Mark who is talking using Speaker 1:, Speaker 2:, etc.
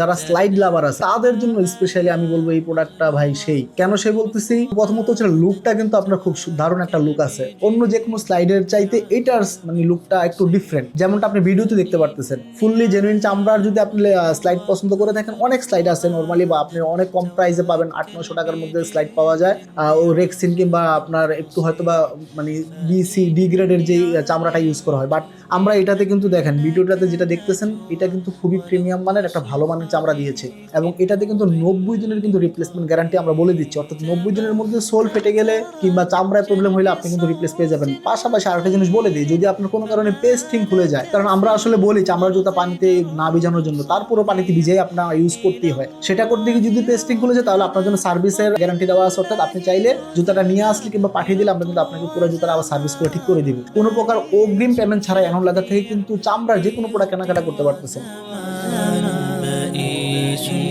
Speaker 1: যারা স্লাইড লাভার আছে তাদের জন্য স্পেশালি আমি বলবো এই প্রোডাক্টটা ভাই সেই কেন সে বলতেছি। প্রথমত হচ্ছে লুকটা কিন্তু আপনার খুব দারুণ একটা লুক আছে, অন্য যে কোনো স্লাইডের চাইতে এটার মানে লুকটা একটু ডিফারেন্ট। যেমনটা আপনি ভিডিওতে দেখতে পারতেছেন, ফুললি জেনুইন চামড়ার যদি আপনি স্লাইড পছন্দ করে থাকেন, অনেক স্লাইড আছে নরমালি বা আপনি অনেক কম প্রাইসে পাবেন, 800-900 টাকার মধ্যে স্লাইড পাওয়া যায়। ও রেক্সিন কিংবা আপনার একটু হয়তো বা মানে ডি গ্রেডের যে চামড়াটা ইউজ করা হয়, বাট আমরা এটাতে কিন্তু দেখেন ভিডিওটাতে যেটা দেখতেছেন এটা কিন্তু খুবই প্রিমিয়াম মানের একটা ভালো মানের চামড়া দিয়েছে, এবং এটাতে কিন্তু 90 দিনের কিন্তু রিপ্লেসমেন্ট গ্যারান্টি আমরা বলে দিচ্ছি। অর্থাৎ 90 দিনের মধ্যে সোল ফেটে গেলে কিংবা চামড়ায় প্রবলেম হলে আপনি কিন্তু রিপ্লেস পেয়ে যাবেন। পাশাপাশি আরেকটা জিনিস বলে দিই, যদি আপনার কোনো কারণে পেস্টিং খুলে যায়, কারণ আমরা আসলে বলি চামড়ার জুতা পানিতে না ভিজানোর জন্য, তারপরও পানিতে ভিজিয়ে আপনার ইউজ করতেই হয়। সেটা করতে গিয়ে যদি পেস্টিং খুলে যায় তাহলে আপনার জন্য সার্ভিসের গ্যারান্টি দেওয়া আছে। অর্থাৎ আপনি চাইলে জুতাটা নিয়ে আসলে কিংবা পাঠিয়ে দিলে আমরা কিন্তু আপনাকে পুরো জুতাটা আবার সার্ভিস করে ঠিক করে দিব। কোনো প্রকার অগ্রিম পেমেন্ট ছাড়াই এমন লেদার থেকে কিন্তু চামড়ার যে কোনো প্রোডাক্ট কেনাকাটা করতে পারতেছেন।